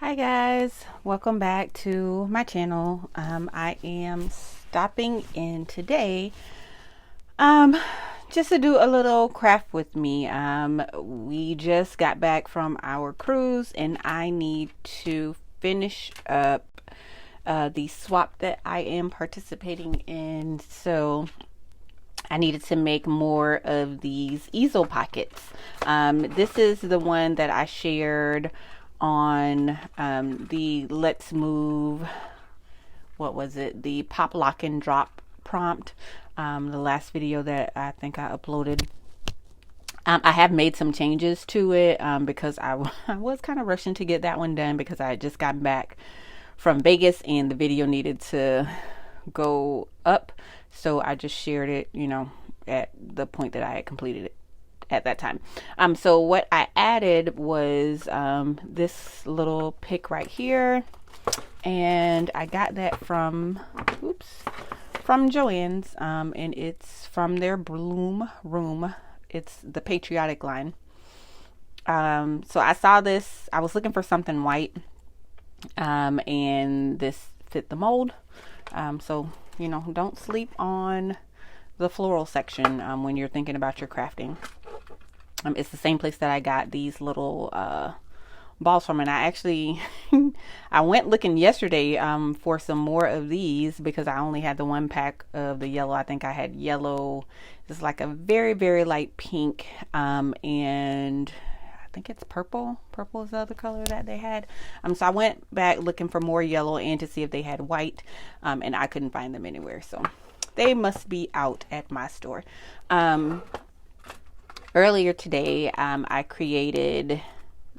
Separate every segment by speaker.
Speaker 1: Hi guys, welcome back to my channel. I am stopping in today just to do a little craft with me. We just got back from our cruise and I need to finish up the swap that I am participating in. So I needed to make more of these easel pockets. This is the one that I shared on the Let's Move, what was it, the pop, lock, and drop prompt, the last video that I think I uploaded. I have made some changes to it because I was kind of rushing to get that one done because I had just gotten back from Vegas and the video needed to go up. So I just shared it, at the point that I had completed it at that time. So what I added was this little pick right here, and I got that from Joann's, and it's from their Bloom Room. It's the Patriotic line. So I saw this. I was looking for something white, and this fit the mold. So don't sleep on the floral section when you're thinking about your crafting. It's the same place that I got these little balls from, and I actually I went looking yesterday for some more of these because I only had the one pack of the yellow. I think I had yellow. It's like a very, very light pink, and I think it's purple. Purple is the other color that they had. So I went back looking for more yellow and to see if they had white, and I couldn't find them anywhere. So they must be out at my store. Earlier today, I created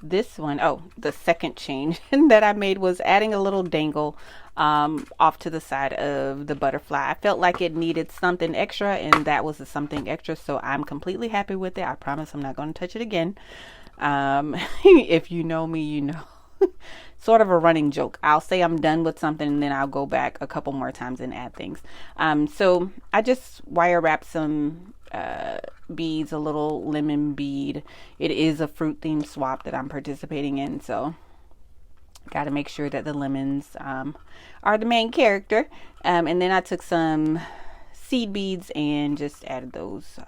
Speaker 1: this one. Oh, the second change that I made was adding a little dangle off to the side of the butterfly. I felt like it needed something extra, and that was the something extra. So I'm completely happy with it. I promise I'm not going to touch it again. If you know me, you know. Sort of a running joke. I'll say I'm done with something and then I'll go back a couple more times and add things. So I just wire wrapped some beads, a little lemon bead. It is a fruit themed swap that I'm participating in, so got to make sure that the lemons are the main character. And then I took some seed beads and just added those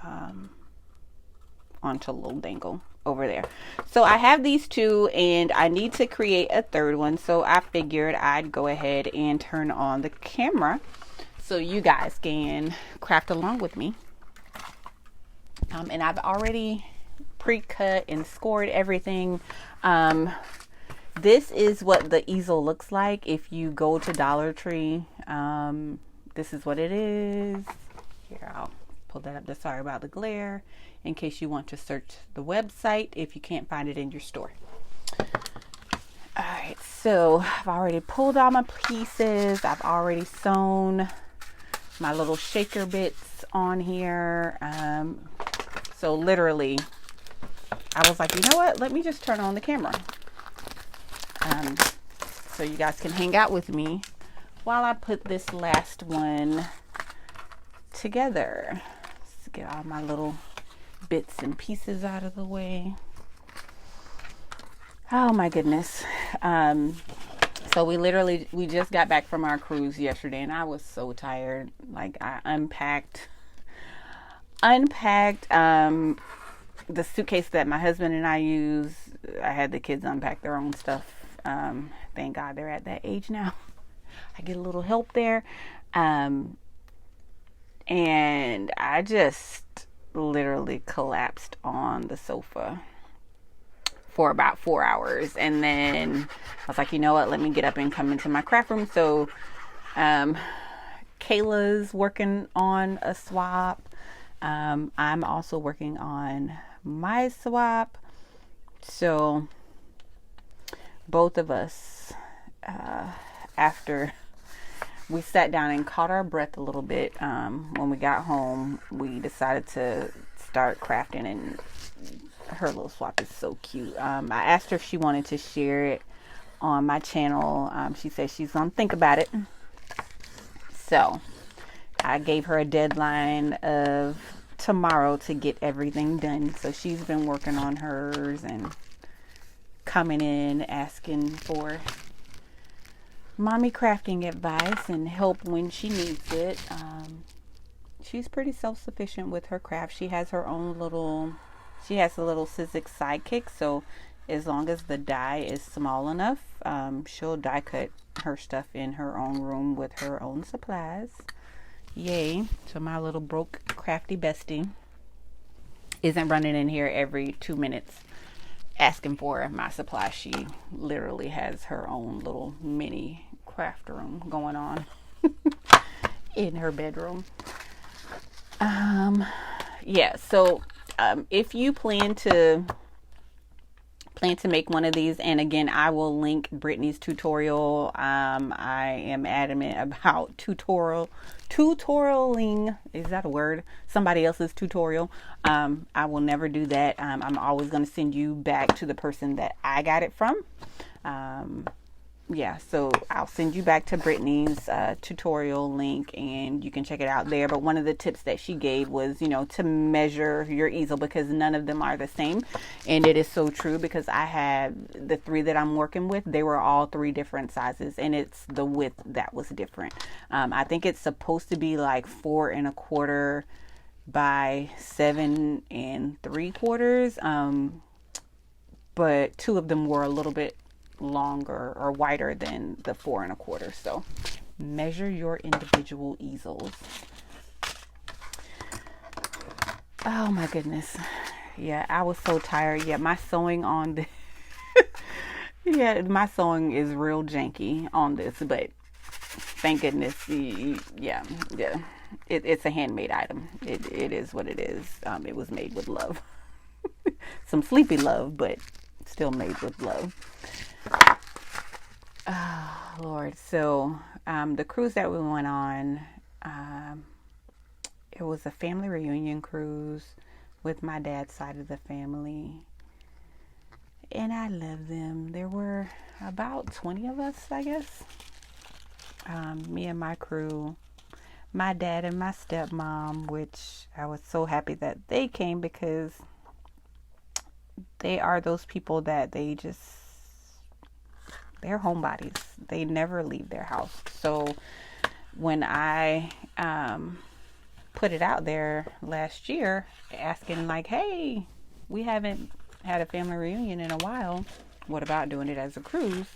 Speaker 1: onto a little dangle over there. So I have these two and I need to create a third one, so I figured I'd go ahead and turn on the camera so you guys can craft along with me. And I've already pre-cut and scored everything. This is what the easel looks like if you go to Dollar Tree. This is what it is. Here, I'll pull that up. Sorry about the glare, in case you want to search the website if you can't find it in your store. Alright, so I've already pulled all my pieces. I've already sewn my little shaker bits on here. So literally, I was like, you know what? Let me just turn on the camera. So you guys can hang out with me while I put this last one together. Let's get all my little bits and pieces out of the way. Oh my goodness. So we just got back from our cruise yesterday and I was so tired. Like I unpacked the suitcase that my husband and I use. I had the kids unpack their own stuff. Thank God they're at that age now. I get a little help there. And I just literally collapsed on the sofa for about 4 hours, and then I was like, you know what, let me get up and come into my craft room. So Kayla's working on a swap. I'm also working on my swap. So both of us, after we sat down and caught our breath a little bit, when we got home, we decided to start crafting, and her little swap is so cute. I asked her if she wanted to share it on my channel. She said she's gonna think about it. So I gave her a deadline of tomorrow to get everything done. So she's been working on hers and coming in asking for mommy crafting advice and help when she needs it. She's pretty self-sufficient with her craft. She has a little Sizzix sidekick, so as long as the die is small enough, she'll die cut her stuff in her own room with her own supplies. Yay. So my little broke crafty bestie isn't running in here every 2 minutes asking for my supplies. She literally has her own little mini craft room going on in her bedroom. Yeah, so if you plan to make one of these, and again, I will link Brittany's tutorial. I am adamant about tutorialing. Is that a word? Somebody else's tutorial. I will never do that. I'm always going to send you back to the person that I got it from. Yeah, so I'll send you back to Brittany's tutorial link, and you can check it out there. But one of the tips that she gave was, to measure your easel, because none of them are the same. And it is so true, because I have the 3 that I'm working with. They were all 3 different sizes, and it's the width that was different. I think it's supposed to be like 4 1/4 by 7 3/4. But 2 of them were a little bit longer or wider than the 4 1/4. So measure your individual easels. Oh my goodness. Yeah, I was so tired. Yeah, my sewing on this yeah, my sewing is real janky on this, but thank goodness. Yeah. It's a handmade item. It is what it is. It was made with love. Some sleepy love, but still made with love. Oh, Lord. So the cruise that we went on, it was a family reunion cruise with my dad's side of the family, and I love them. There were about 20 of us, I guess. Me and my crew, my dad and my stepmom, which I was so happy that they came, because they are those people that they're homebodies. They never leave their house. So when I put it out there last year asking like, hey, we haven't had a family reunion in a while. What about doing it as a cruise?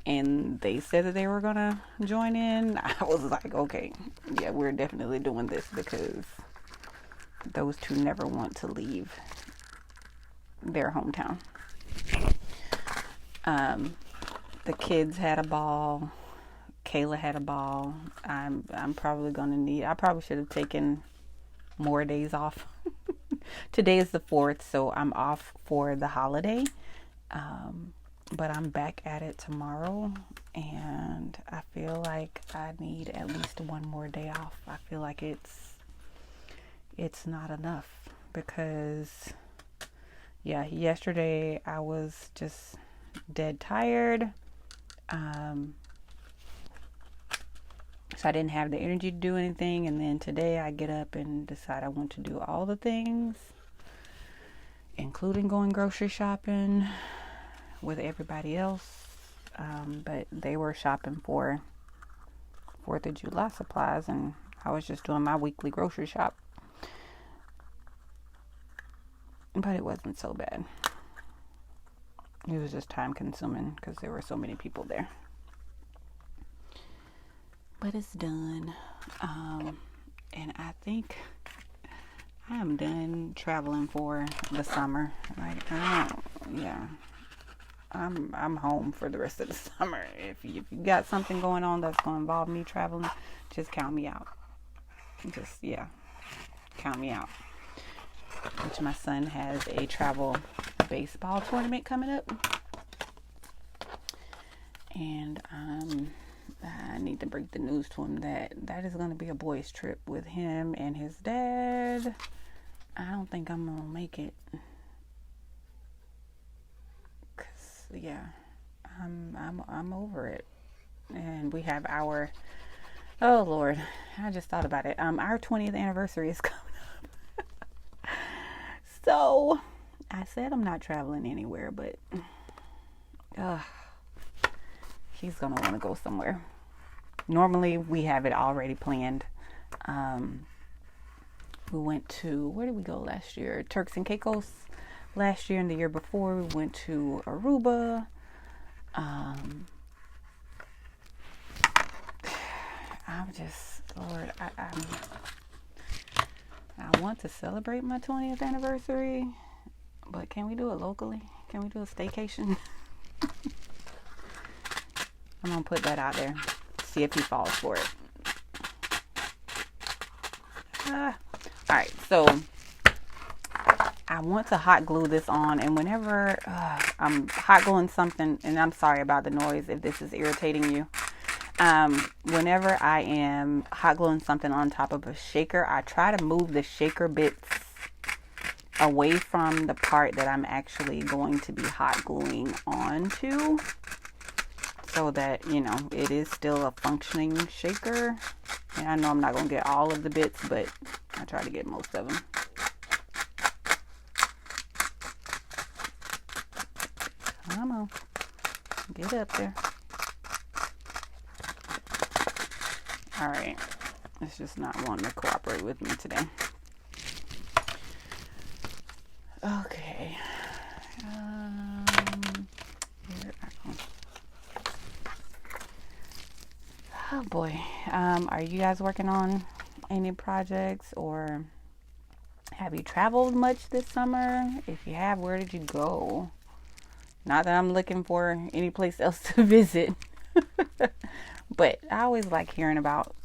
Speaker 1: And they said that they were going to join in. I was like, okay, yeah, we're definitely doing this, because those 2 never want to leave their hometown. The kids had a ball. Kayla had a ball. I'm probably I probably should have taken more days off. Today is the 4th, so I'm off for the holiday. But I'm back at it tomorrow, and I feel like I need at least 1 more day off. I feel like it's not enough, because yesterday I was just dead tired. So I didn't have the energy to do anything, and then today I get up and decide I want to do all the things, including going grocery shopping with everybody else. But they were shopping for 4th of July supplies, and I was just doing my weekly grocery shop. But it wasn't so bad. It was just time consuming, because there were so many people there. But it's done. And I think I am done traveling for the summer. Like, I'm home for the rest of the summer. If you got something going on that's going to involve me traveling, just count me out. Count me out. Which my son has a travel baseball tournament coming up, and I need to break the news to him that is going to be a boys' trip with him and his dad. I don't think I'm gonna make it, cause I'm over it. And we have our, oh Lord, I just thought about it. Our 20th anniversary is coming up. So I said I'm not traveling anywhere, but uh, he's gonna want to go somewhere. Normally we have it already planned. We went to, where did we go last year? Turks and Caicos last year, and the year before we went to Aruba. I'm just, Lord, I want to celebrate my 20th anniversary, but can we do it locally? Can we do a staycation? I'm gonna put that out there. See if he falls for it. Alright, so I want to hot glue this on, and whenever I'm hot gluing something, and I'm sorry about the noise if this is irritating you. Whenever I am hot gluing something on top of a shaker, I try to move the shaker bits away from the part that I'm actually going to be hot gluing onto, so that, you know, it is still a functioning shaker. And I know I'm not going to get all of the bits, but I try to get most of them. Come on. Get up there. Alright. It's just not wanting to cooperate with me today. Okay. Oh boy. Are you guys working on any projects, or have you traveled much this summer? If you have, where did you go? Not that I'm looking for any place else to visit, but I always like hearing about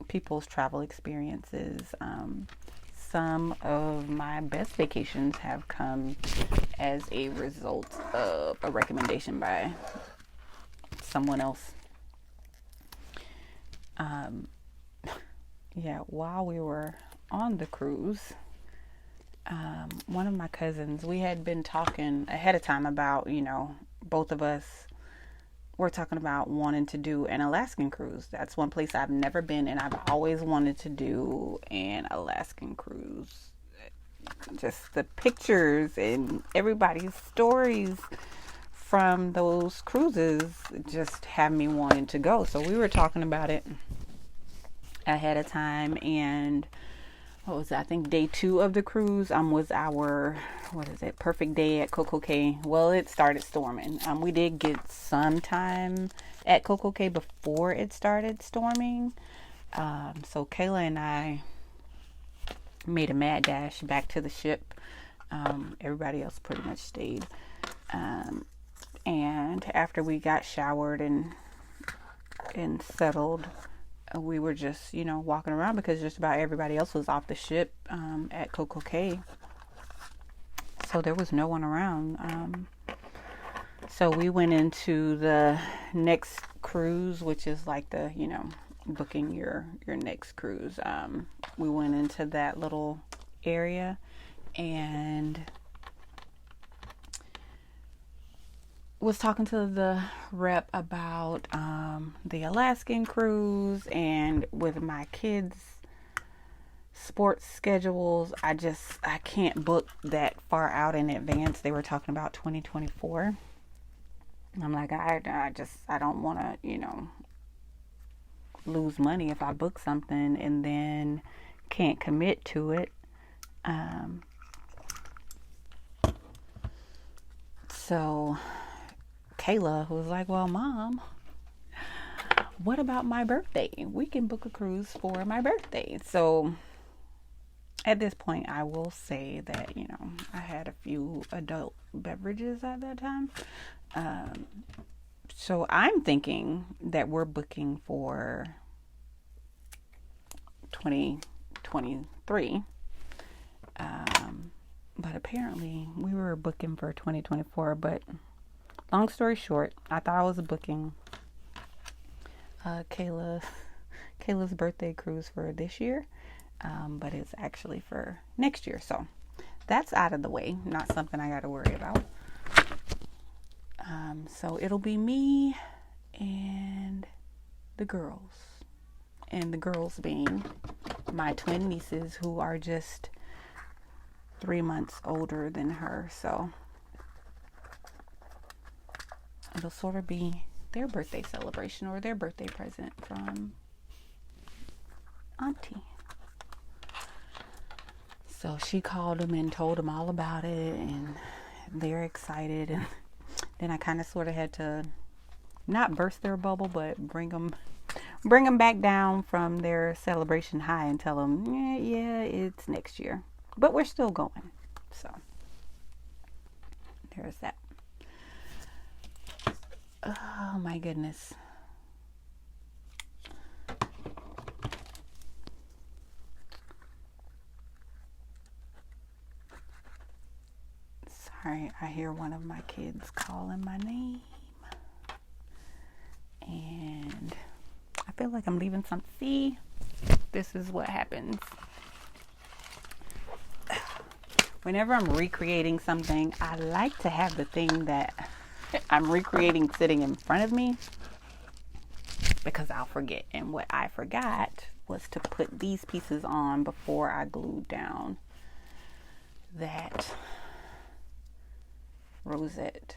Speaker 1: people's travel experiences. Some of my best vacations have come as a result of a recommendation by someone else. Yeah, while we were on the cruise, one of my cousins, we had been talking ahead of time about, you know, both of us were talking about wanting to do an Alaskan cruise. That's one place I've never been, and I've always wanted to do an Alaskan cruise. Just the pictures and everybody's stories from those cruises just have me wanting to go. So we were talking about it ahead of time, and what was it? I think day 2 of the cruise was our, perfect day at Coco Cay. Well, it started storming. We did get some time at Coco Cay before it started storming. So Kayla and I made a mad dash back to the ship. Everybody else pretty much stayed. And after we got showered and settled, we were just, you know, walking around because just about everybody else was off the ship at Coco Cay. So there was no one around. So we went into the next cruise, which is like the, you know, booking your next cruise. We went into that little area and was talking to the rep about the Alaskan cruise, and with my kids' sports schedules, I can't book that far out in advance. They were talking about 2024. I'm like, I don't want to, you know, lose money if I book something and then can't commit to it. So Kayla was like, well, Mom, what about my birthday? We can book a cruise for my birthday. So at this point, I will say that, you know, I had a few adult beverages at that time. So I'm thinking that we're booking for 2023. But apparently we were booking for 2024. But long story short, I thought I was booking Kayla's birthday cruise for this year. But it's actually for next year. So that's out of the way. Not something I got to worry about. So it'll be me and the girls. And the girls being my twin nieces, who are just 3 months older than her. So it'll sort of be their birthday celebration or their birthday present from Auntie. So she called them and told them all about it, and they're excited. And then I kind of sort of had to not burst their bubble, but bring them back down from their celebration high and tell them, yeah, it's next year, but we're still going. So there's that. Oh my goodness. Sorry, I hear one of my kids calling my name. And I feel like I'm leaving some. See, this is what happens. Whenever I'm recreating something, I like to have the thing that I'm recreating sitting in front of me, because I'll forget. And what I forgot was to put these pieces on before I glued down that rosette.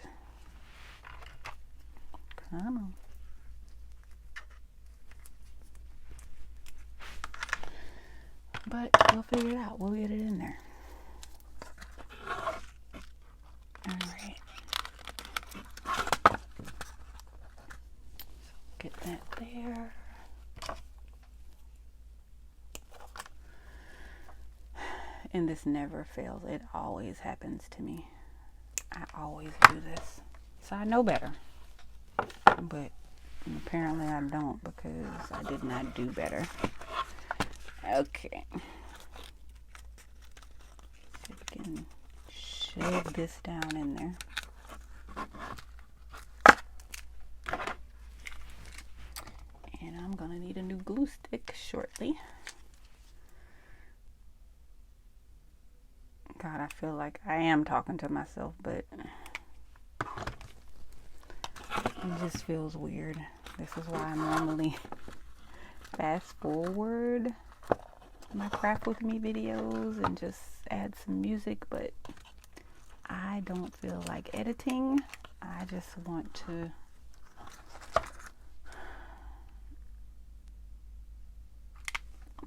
Speaker 1: Come on. But we'll figure it out. We'll get it in there. Alright. So get that there. And this never fails. It always happens to me. I always do this. So I know better. But apparently I don't, because I did not do better. Okay. See if we can shove this down in there. And I'm going to need a new glue stick shortly. God, I feel like I am talking to myself, but it just feels weird. This is why I normally fast forward my craft with me videos and just add some music, but I don't feel like editing. I just want to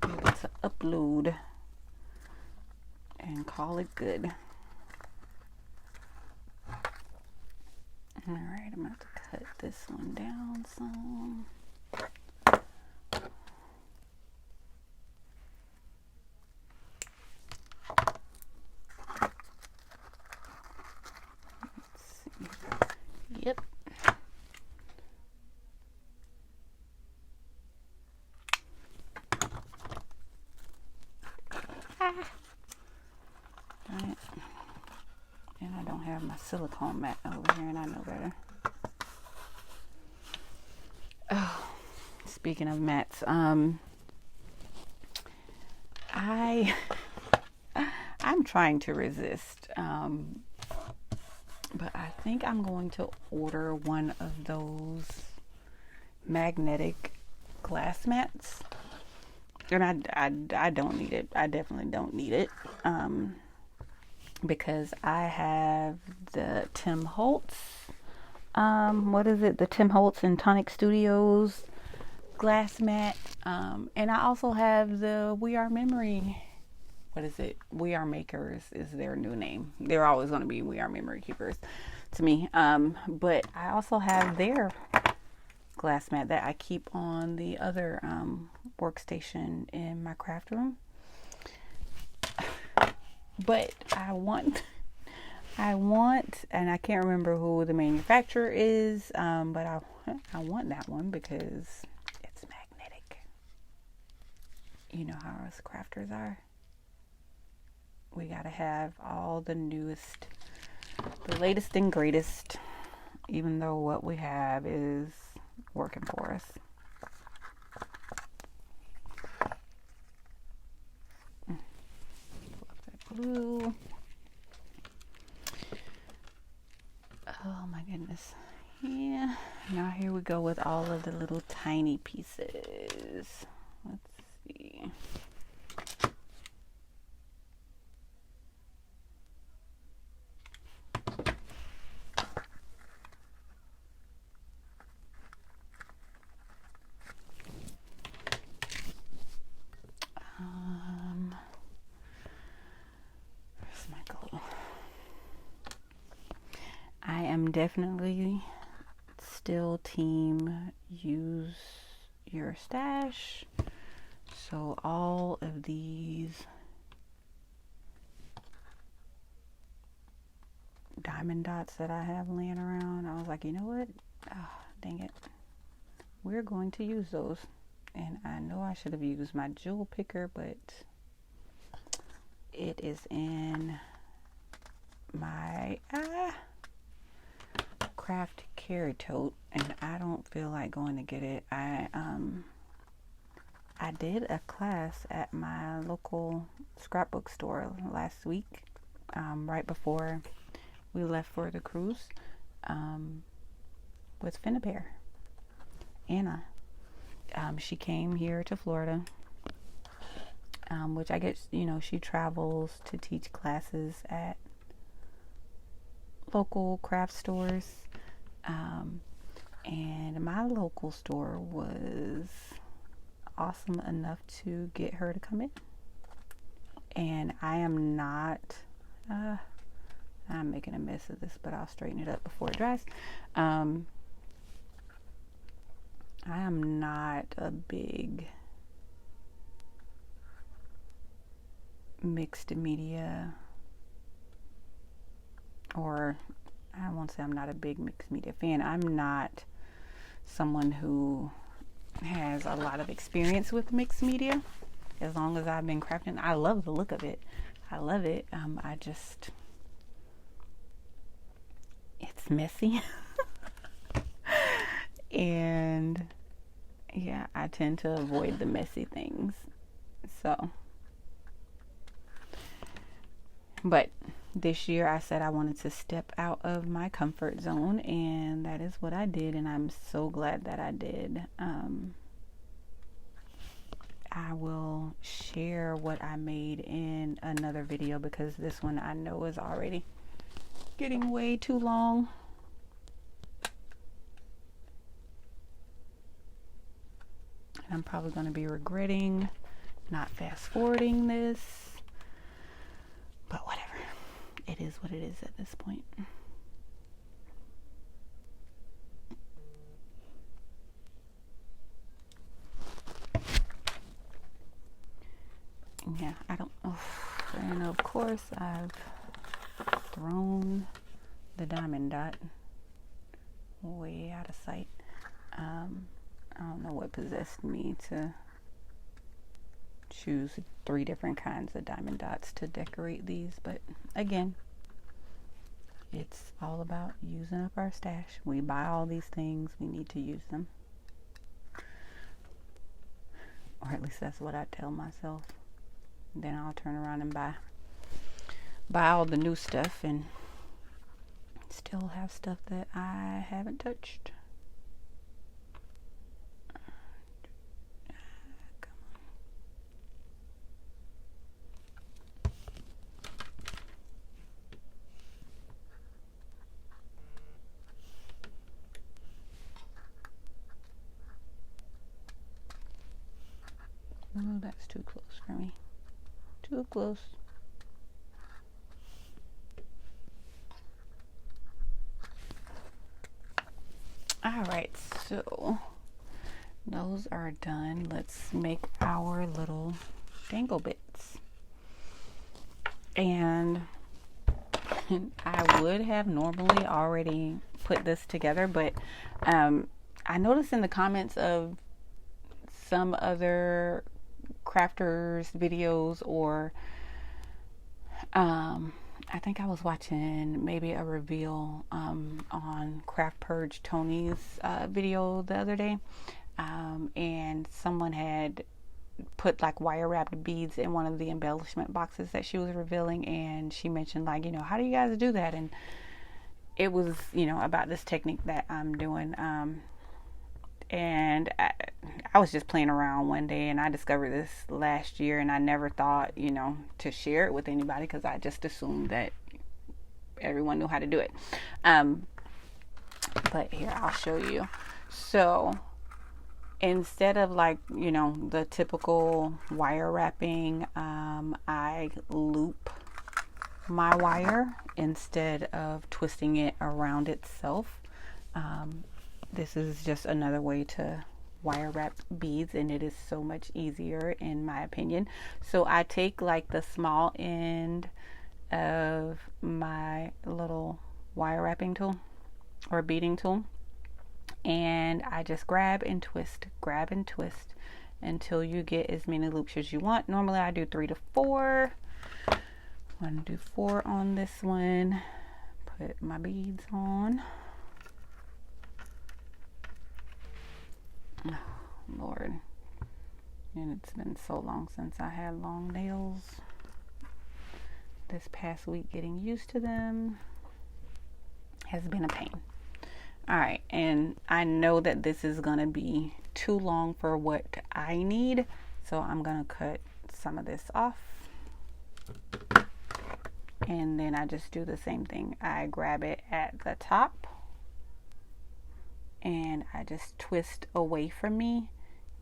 Speaker 1: be able to upload and call it good. Alright, I'm about to cut this one down some. Yep. Darn it. And I don't have my silicone mat over here, and I know better. Oh, speaking of mats, I'm trying to resist. But I think I'm going to order one of those magnetic glass mats. And I don't need it. I definitely don't need it. Because I have the Tim Holtz, the Tim Holtz and Tonic Studios glass mat. And I also have the We Are Memory. We Are Makers is their new name. They're always going to be We Are Memory Keepers to me. But I also have their glass mat that I keep on the other workstation in my craft room. But I want, and I can't remember who the manufacturer is, but I want that one because it's magnetic. You know how us crafters are. We gotta have all the newest, the latest and greatest, even though what we have is working for us. Glue. Oh my goodness. Yeah. Now here we go with all of the little tiny pieces. Let's see. definitely still team use your stash. So all of these diamond dots that I have laying around, I was like, you know what? Oh, dang it. We're going to use those. And I know I should have used my jewel picker, but it is in my craft carry tote, and I don't feel like going to get it. I did a class at my local scrapbook store last week, right before we left for the cruise, with Finnabear. Anna. She came here to Florida, which I guess, she travels to teach classes at local craft stores. And my local store was awesome enough to get her to come in. And I am not, I'm making a mess of this, but I'll straighten it up before it dries. I am not a big mixed media, or I won't say I'm not a big mixed media fan. I'm not someone who has a lot of experience with mixed media. As long as I've been crafting, I love the look of it. I love it. It's messy. And yeah, I tend to avoid the messy things. So, but this year I said I wanted to step out of my comfort zone, and that is what I did, and I'm so glad that I did. I will share what I made in another video, because this one I know is already getting way too long. And I'm probably going to be regretting not fast forwarding this, but whatever. It is what it is at this point. Yeah, I don't know. And of course, I've thrown the diamond dot way out of sight. I don't know what possessed me to choose 3 different kinds of diamond dots to decorate these, but again, it's all about using up our stash. We buy all these things, we need to use them, or at least that's what I tell myself. Then I'll turn around and buy all the new stuff and still have stuff that I haven't touched. Oh, that's too close for me. Too close. Alright, so those are done. Let's make our little dangle bits. And I would have normally already put this together, but I noticed in the comments of some other crafters videos, or I think I was watching maybe a reveal on Craft Purge Tony's video the other day, and someone had put like wire wrapped beads in one of the embellishment boxes that she was revealing, and she mentioned, like, how do you guys do that? And it was, about this technique that I'm doing. And I was just playing around one day, and I discovered this last year, and I never thought, to share it with anybody, because I just assumed that everyone knew how to do it. But here, I'll show you. So instead of the typical wire wrapping, I loop my wire instead of twisting it around itself. This is just another way to wire wrap beads, and it is so much easier in my opinion. So I take like the small end of my little wire wrapping tool or beading tool, and I just grab and twist until you get as many loops as you want. Normally I do 3 to 4. I'm gonna do 4 on this one. Put my beads on. Oh, Lord. And it's been so long since I had long nails. This past week getting used to them has been a pain. Alright, and I know that this is gonna be too long for what I need, so I'm gonna cut some of this off. And then I just do the same thing. I grab it at the top and I just twist away from me,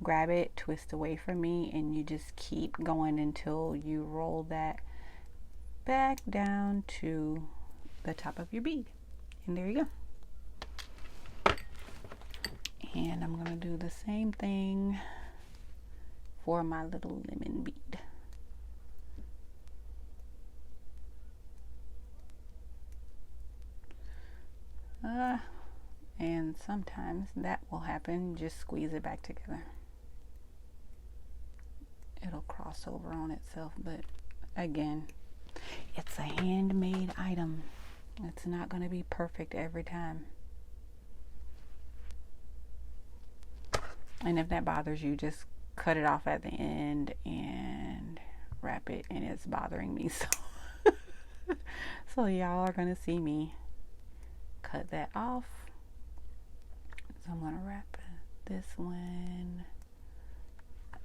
Speaker 1: grab it, twist away from me, and you just keep going until you roll that back down to the top of your bead. And there you go. And I'm going to do the same thing for my little lemon bead. And sometimes that will happen. Just squeeze it back together. It'll cross over on itself, but again, it's a handmade item. It's not going to be perfect every time. And if that bothers you, just cut it off at the end and wrap it, and it's bothering me, so y'all are going to see me cut that off. So I'm going to wrap this one,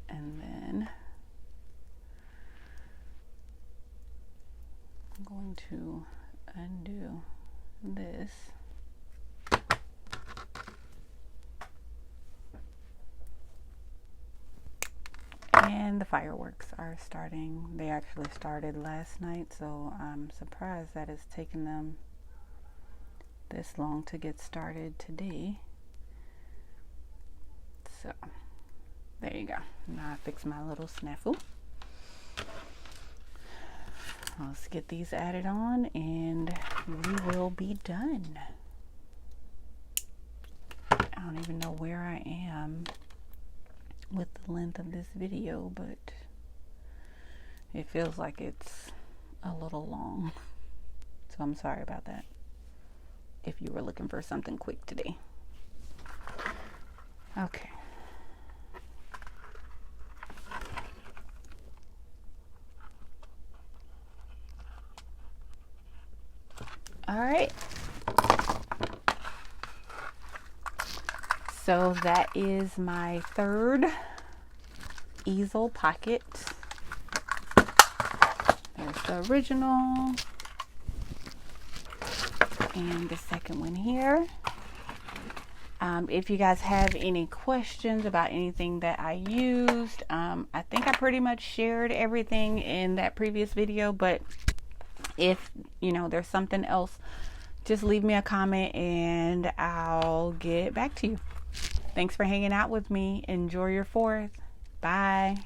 Speaker 1: and then I'm going to undo this. And the fireworks are starting. They actually started last night, so I'm surprised that it's taken them this long to get started today. So there you go. Now I fix my little snafu. Let's get these added on and we will be done. I don't even know where I am with the length of this video, but it feels like it's a little long. So I'm sorry about that if you were looking for something quick today. Okay. All right. So that is my third easel pocket. There's the original and the second one here. If you guys have any questions about anything that I used, I think I pretty much shared everything in that previous video, but if there's something else, just leave me a comment and I'll get back to you. Thanks for hanging out with me. Enjoy your 4th. Bye.